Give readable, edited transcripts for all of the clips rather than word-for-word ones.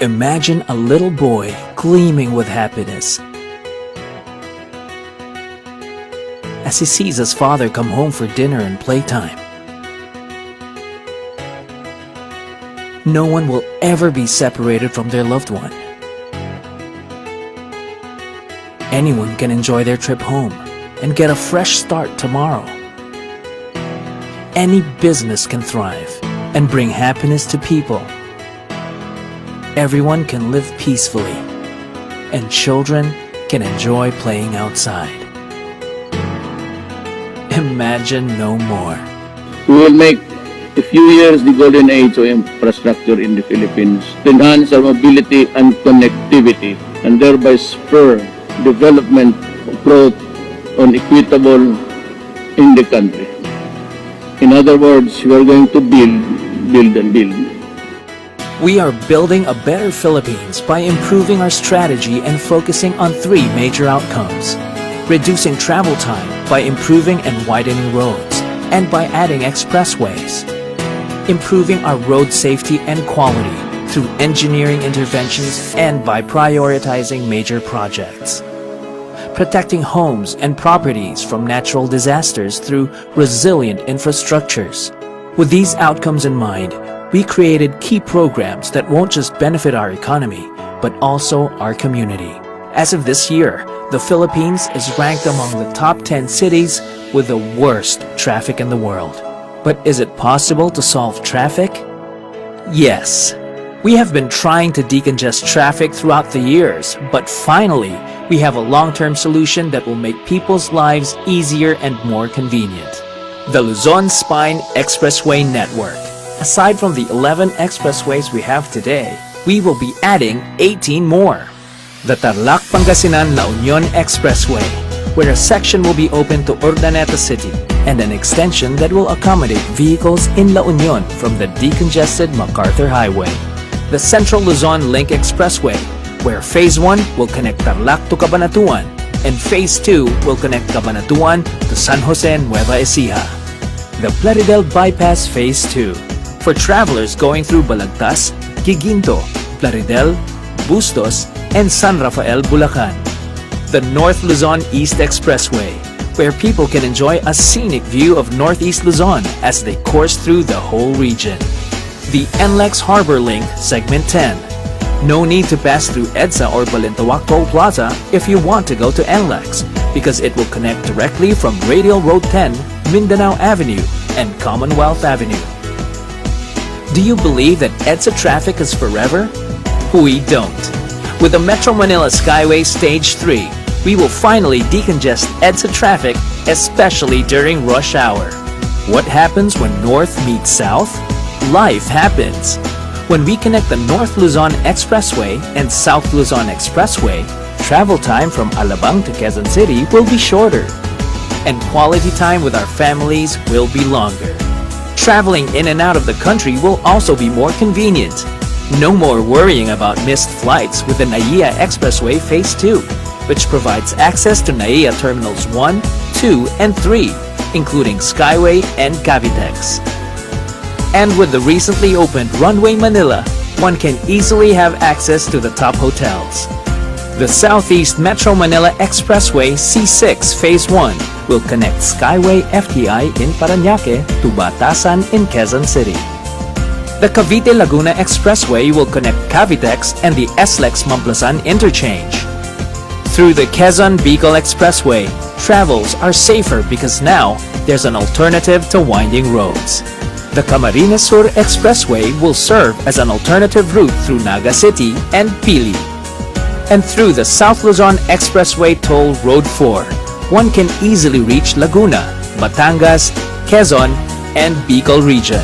Imagine a little boy gleaming with happiness as he sees his father come home for dinner and playtime. No one will ever be separated from their loved one. Anyone can enjoy their trip home and get a fresh start tomorrow. Any business can thrive and bring happiness to people. Everyone can live peacefully, and children can enjoy playing outside. Imagine no more. We will make a few years the golden age of infrastructure in the Philippines to enhance our mobility and connectivity and thereby spur development of growth on equitable in the country. In other words, we are going to build and build. We are building a better Philippines by improving our strategy and focusing on three major outcomes: reducing travel time by improving and widening roads, and by adding expressways; improving our road safety and quality through engineering interventions and by prioritizing major projects; protecting homes and properties from natural disasters through resilient infrastructures. With these outcomes in mind, we created key programs that won't just benefit our economy, but also our community. As of this year, the Philippines is ranked among the top 10 cities with the worst traffic in the world. But is it possible to solve traffic? Yes. We have been trying to decongest traffic throughout the years, but finally, we have a long-term solution that will make people's lives easier and more convenient. The Luzon Spine Expressway Network. Aside from the 11 expressways we have today, we will be adding 18 more. The Tarlac-Pangasinan-La Union Expressway, where a section will be open to Urdaneta City and an extension that will accommodate vehicles in La Union from the decongested MacArthur Highway. The Central Luzon Link Expressway, where Phase 1 will connect Tarlac to Cabanatuan and Phase 2 will connect Cabanatuan to San Jose and Nueva Ecija. The Plaridel Bypass Phase 2, for travelers going through Balagtas, Giginto, Plaridel, Bustos, and San Rafael, Bulacan. The North Luzon East Expressway, where people can enjoy a scenic view of Northeast Luzon as they course through the whole region. The NLEX Harbor Link Segment 10. No need to pass through EDSA or Balintawak Toll Plaza if you want to go to NLEX, because it will connect directly from Radial Road 10, Mindanao Avenue, and Commonwealth Avenue. Do you believe that EDSA traffic is forever? We don't. With the Metro Manila Skyway Stage 3, we will finally decongest EDSA traffic, especially during rush hour. What happens when North meets South? Life happens. When we connect the North Luzon Expressway and South Luzon Expressway, travel time from Alabang to Quezon City will be shorter, and quality time with our families will be longer. Traveling in and out of the country will also be more convenient. No more worrying about missed flights with the NAIA Expressway Phase 2, which provides access to NAIA Terminals 1, 2, and 3, including Skyway and Cavitex. And with the recently opened Runway Manila, one can easily have access to the top hotels. The Southeast Metro Manila Expressway C6 Phase 1 will connect Skyway FTI in Parañaque to Batasan in Quezon City. The Cavite-Laguna Expressway will connect Cavitex and the SLEX Mamplasan interchange. Through the Quezon-Bicol Expressway, travels are safer because now there's an alternative to winding roads. The Camarines Sur Expressway will serve as an alternative route through Naga City and Pili. And through the South Luzon Expressway Toll Road 4, one can easily reach Laguna, Batangas, Quezon, and Bicol region.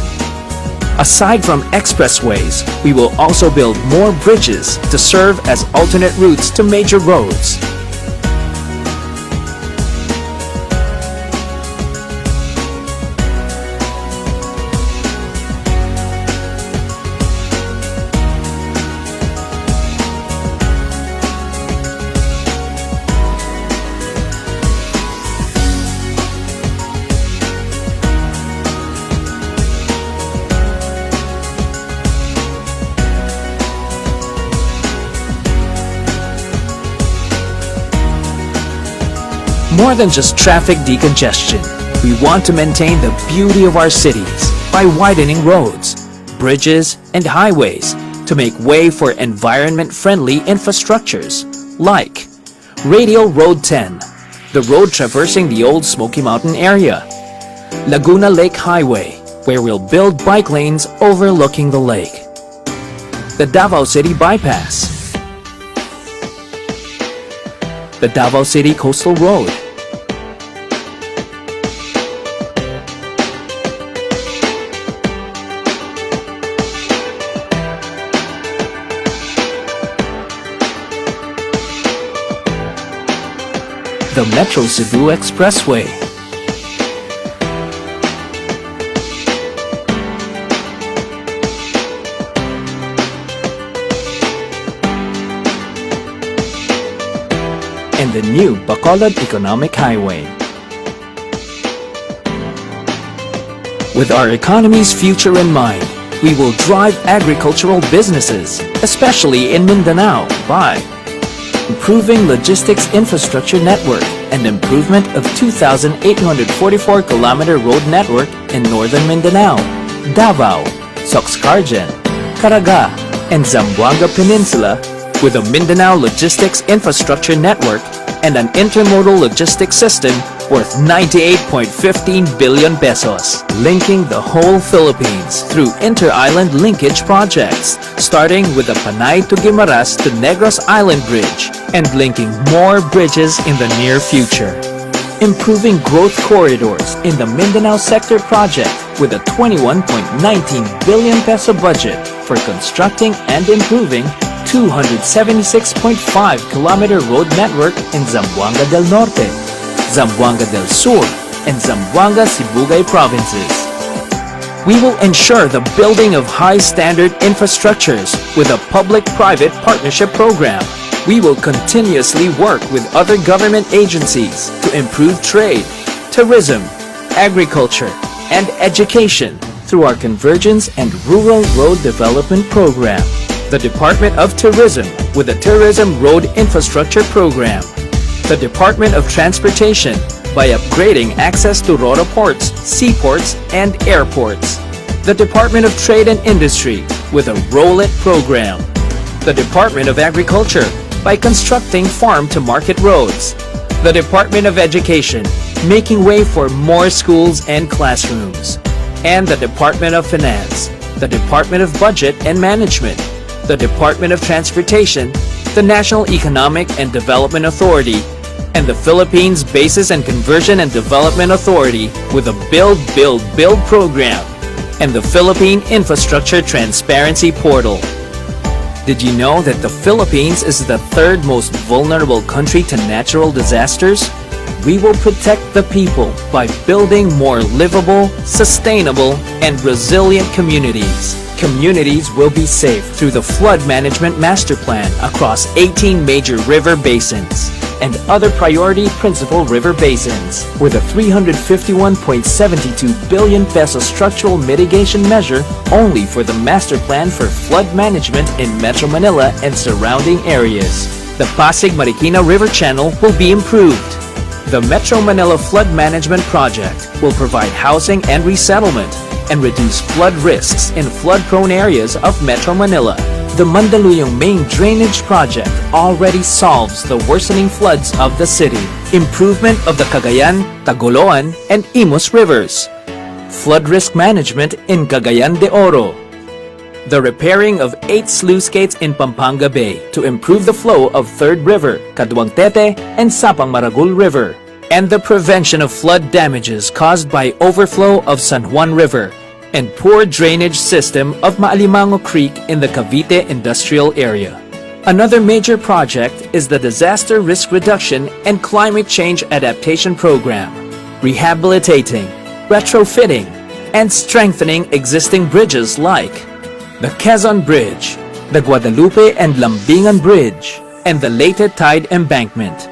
Aside from expressways, we will also build more bridges to serve as alternate routes to major roads. More than just traffic decongestion, we want to maintain the beauty of our cities by widening roads, bridges, and highways to make way for environment-friendly infrastructures like Radial Road 10, the road traversing the old Smoky Mountain area, Laguna Lake Highway, where we'll build bike lanes overlooking the lake, the Davao City Bypass, the Davao City Coastal Road, the Metro Cebu Expressway, and the new Bacolod Economic Highway. With our economy's future in mind, we will drive agricultural businesses, especially in Mindanao, by improving logistics infrastructure network and improvement of 2,844-kilometer road network in northern Mindanao, Davao, Soxcargen, Caraga, and Zamboanga Peninsula with a Mindanao logistics infrastructure network and an intermodal logistics system worth 98.15 billion pesos, linking the whole Philippines through inter-island linkage projects, starting with the Panay to Guimaras to Negros Island Bridge and linking more bridges in the near future. Improving growth corridors in the Mindanao Sector project with a 21.19 billion peso budget for constructing and improving 276.5-kilometer road network in Zamboanga del Norte, Zamboanga del Sur, and Zamboanga Sibugay provinces. We will ensure the building of high-standard infrastructures with a public-private partnership program. We will continuously work with other government agencies to improve trade, tourism, agriculture, and education through our Convergence and Rural Road Development Program. The Department of Tourism with the Tourism Road Infrastructure Program. The Department of Transportation by upgrading access to RORA ports, seaports, and airports. The Department of Trade and Industry with a Roll-It program. The Department of Agriculture by constructing farm-to-market roads. The Department of Education making way for more schools and classrooms. And the Department of Finance, the Department of Budget and Management, the Department of Transportation, the National Economic and Development Authority, and the Philippines Basis and Conversion and Development Authority with a Build, Build, Build program, and the Philippine Infrastructure Transparency Portal. Did you know that the Philippines is the third most vulnerable country to natural disasters? We will protect the people by building more livable, sustainable, and resilient communities. Communities will be safe through the Flood Management Master Plan across 18 major river basins and other priority principal river basins with a 351.72 billion peso structural mitigation measure only for the Master Plan for Flood Management in Metro Manila and surrounding areas. The Pasig-Marikina River Channel will be improved. The Metro Manila Flood Management Project will provide housing and resettlement and reduce flood risks in flood-prone areas of Metro Manila. The Mandaluyong Main Drainage Project already solves the worsening floods of the city. Improvement of the Cagayan, Tagoloan, and Imus rivers. Flood risk management in Cagayan de Oro. The repairing of 8 sluice gates in Pampanga Bay to improve the flow of 3rd River, Caduangtete, and Sapang Maragul River. And the prevention of flood damages caused by overflow of San Juan River and poor drainage system of Maalimango Creek in the Cavite Industrial Area. Another major project is the Disaster Risk Reduction and Climate Change Adaptation Program, rehabilitating, retrofitting, and strengthening existing bridges like the Quezon Bridge, the Guadalupe and Lambingan Bridge, and the Leyte Tide Embankment.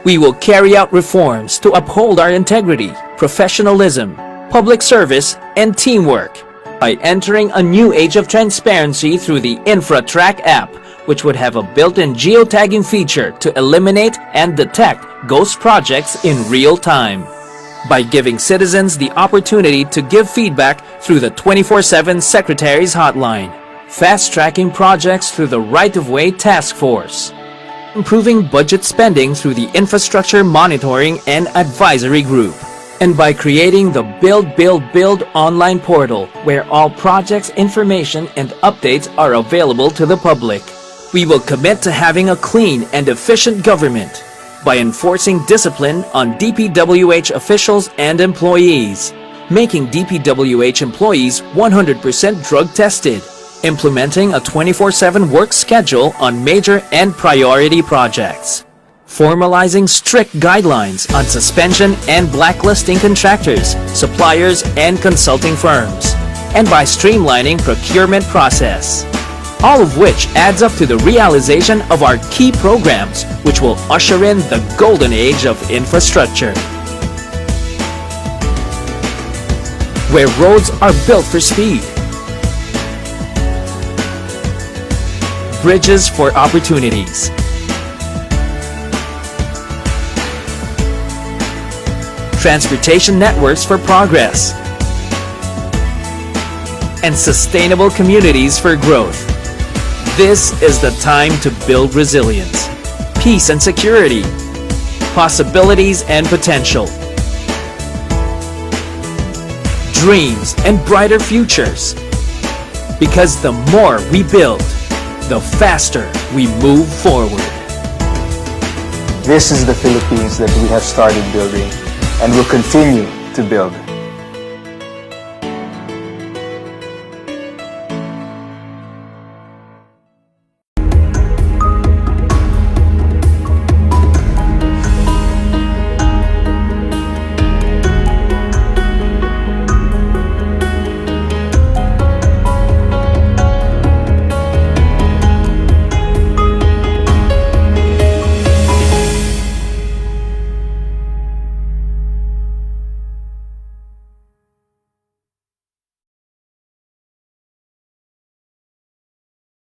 We will carry out reforms to uphold our integrity, professionalism, public service, and teamwork by entering a new age of transparency through the InfraTrack app which would have a built-in geotagging feature to eliminate and detect ghost projects in real time. By giving citizens the opportunity to give feedback through the 24/7 Secretary's Hotline, fast-tracking projects through the Right-of-Way Task Force, improving budget spending through the Infrastructure Monitoring and Advisory Group, and by creating the Build, Build, Build online portal where all projects, information, and updates are available to the public. We will commit to having a clean and efficient government by enforcing discipline on DPWH officials and employees, making DPWH employees 100% drug tested, implementing a 24/7 work schedule on major and priority projects, formalizing strict guidelines on suspension and blacklisting contractors, suppliers, and consulting firms, and by streamlining procurement process. All of which adds up to the realization of our key programs, which will usher in the golden age of infrastructure. Where roads are built for speed, bridges for opportunities, transportation networks for progress, and sustainable communities for growth. This is the time to build resilience, peace and security, possibilities and potential, dreams and brighter futures. Because the more we build, the faster we move forward. This is the Philippines that we have started building and will continue to build.